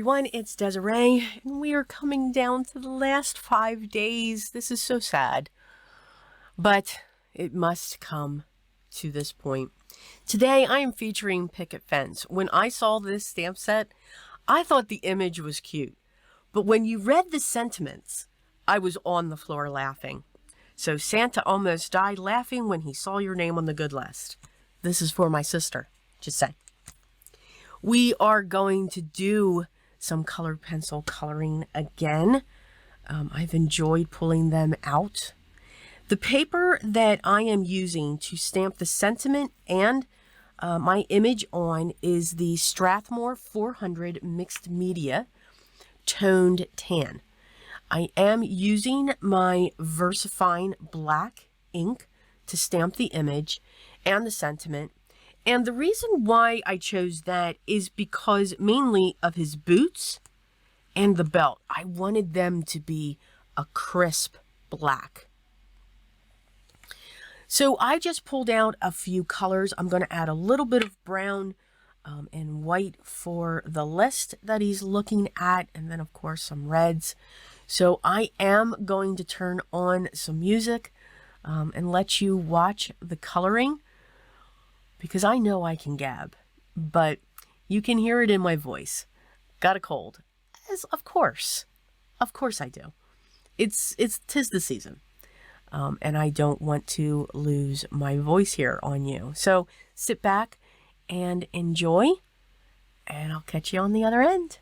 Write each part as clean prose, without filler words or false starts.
everyone, it's Desiree, and we are coming down to the last 5 days. This is so sad, but it must come to this point. Today, I am featuring Picket Fence. When I saw this stamp set, I thought the image was cute, but when you read the sentiments, I was on the floor laughing. So Santa almost died laughing when he saw your name on the good list. This is for my sister, just saying. We are going to do some colored pencil coloring again. I've enjoyed pulling them out. The paper that I am using to stamp the sentiment and my image on is the Strathmore 400 Mixed Media Toned Tan. I am using my VersaFine black ink to stamp the image and the sentiment. And the reason why I chose that is because mainly of his boots and the belt. I wanted them to be a crisp black. So I just pulled out a few colors. I'm going to add a little bit of brown and white for the list that he's looking at. And then, of course, some reds. So I am going to turn on some music and let you watch the coloring, because I know I can gab, but you can hear it in my voice. Got a cold, as of course I do. Tis the season, and I don't want to lose my voice here on you. So sit back and enjoy, and I'll catch you on the other end.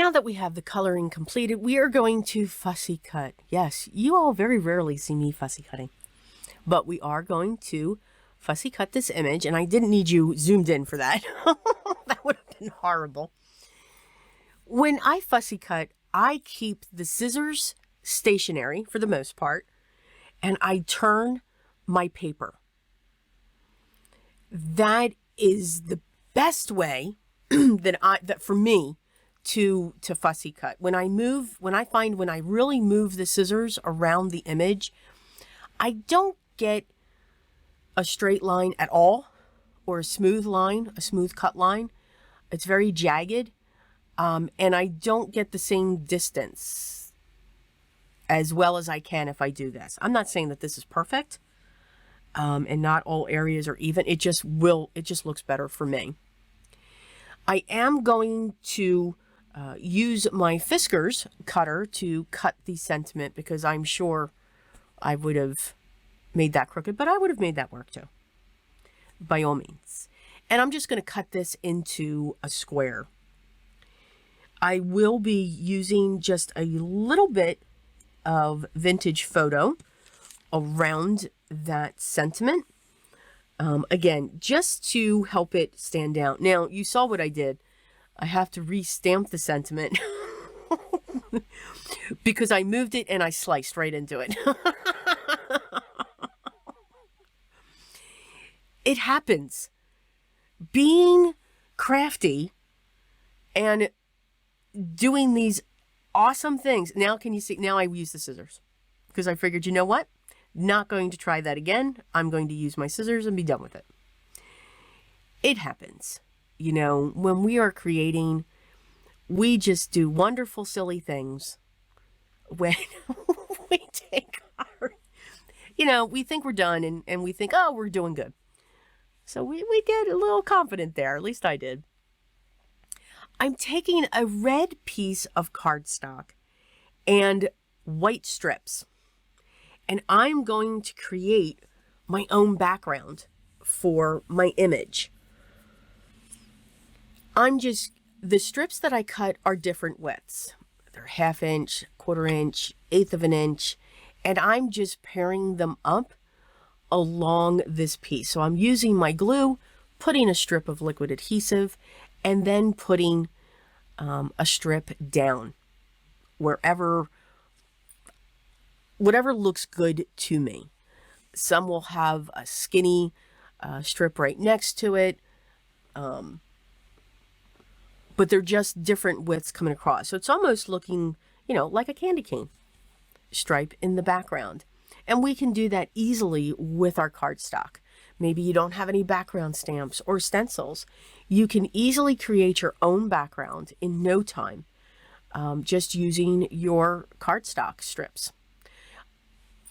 Now that we have the coloring completed, we are going to fussy cut. Yes, you all very rarely see me fussy cutting, but we are going to fussy cut this image, and I didn't need you zoomed in for that. That would have been horrible. When I fussy cut, I keep the scissors stationary for the most part, and I turn my paper. That is the best way that for me to fussy cut. When I really move the scissors around the image, I don't get a straight line at all, or a smooth cut line. It's very jagged, and I don't get the same distance as well as I can if I do this. I'm not saying that this is perfect, and not all areas are even. It just looks better for me. I am going to use my Fiskars cutter to cut the sentiment, because I'm sure I would have made that crooked, but I would have made that work too, by all means. And I'm just going to cut this into a square. I will be using just a little bit of vintage photo around that sentiment. Again, just to help it stand out. Now, you saw what I did. I have to re-stamp the sentiment because I moved it and I sliced right into it. It happens. Being crafty and doing these awesome things. Now, can you see? Now I use the scissors because I figured, you know what? Not going to try that again. I'm going to use my scissors and be done with it. It happens. You know, when we are creating, we just do wonderful, silly things. When we take our, we think we're done, and we think, oh, we're doing good. So we get a little confident there. At least I did. I'm taking a red piece of cardstock and white strips, and I'm going to create my own background for my image. The strips that I cut are different widths. They're 1/2 inch, 1/4 inch, 1/8 of an inch, and I'm just pairing them up along this piece. So I'm using my glue, putting a strip of liquid adhesive, and then putting a strip down whatever looks good to me. Some will have a skinny strip right next to it, but they're just different widths coming across. So it's almost looking, like a candy cane stripe in the background. And we can do that easily with our cardstock. Maybe you don't have any background stamps or stencils. You can easily create your own background in no time, just using your cardstock strips.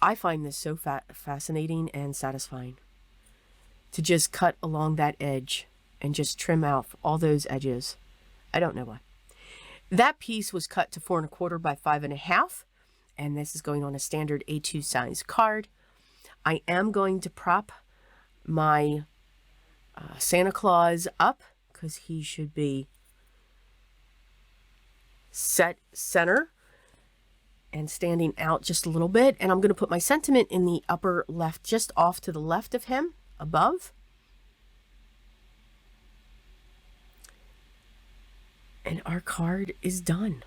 I find this so fascinating and satisfying to just cut along that edge and just trim out all those edges. I don't know why. That piece was cut to 4 1/4 by 5 1/2, and this is going on a standard A2 size card. I am going to prop my Santa Claus up because he should be set center and standing out just a little bit. And I'm going to put my sentiment in the upper left, just off to the left of him, above. And our card is done.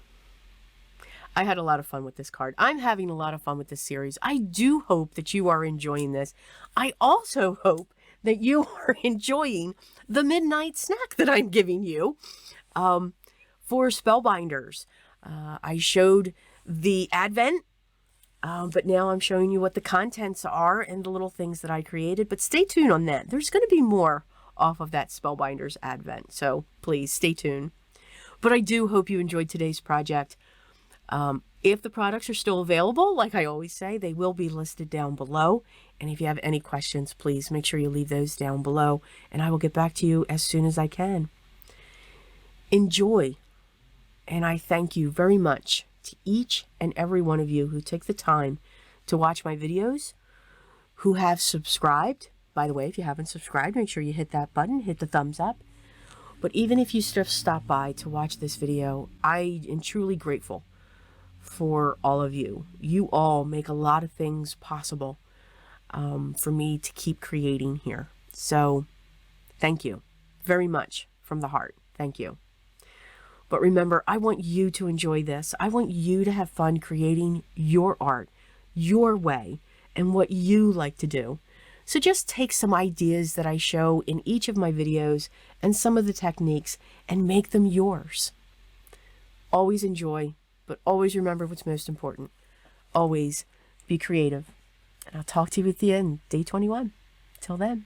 I had a lot of fun with this card. I'm having a lot of fun with this series. I do hope that you are enjoying this. I also hope that you are enjoying the midnight snack that I'm giving you for Spellbinders. I showed the Advent, but now I'm showing you what the contents are and the little things that I created. But stay tuned on that. There's going to be more off of that Spellbinders Advent, so please stay tuned. But I do hope you enjoyed today's project. If the products are still available, like I always say, they will be listed down below. And if you have any questions, please make sure you leave those down below, and I will get back to you as soon as I can. Enjoy, and I thank you very much to each and every one of you who take the time to watch my videos, who have subscribed. By the way, if you haven't subscribed, make sure you hit that button, hit the thumbs up, But even if you just stop by to watch this video, I am truly grateful for all of you. You all make a lot of things possible for me to keep creating here. So thank you very much from the heart. Thank you. But remember, I want you to enjoy this. I want you to have fun creating your art, your way, and what you like to do. So just take some ideas that I show in each of my videos and some of the techniques and make them yours. Always enjoy, but always remember what's most important. Always be creative. And I'll talk to you at the end, day 21. Till then.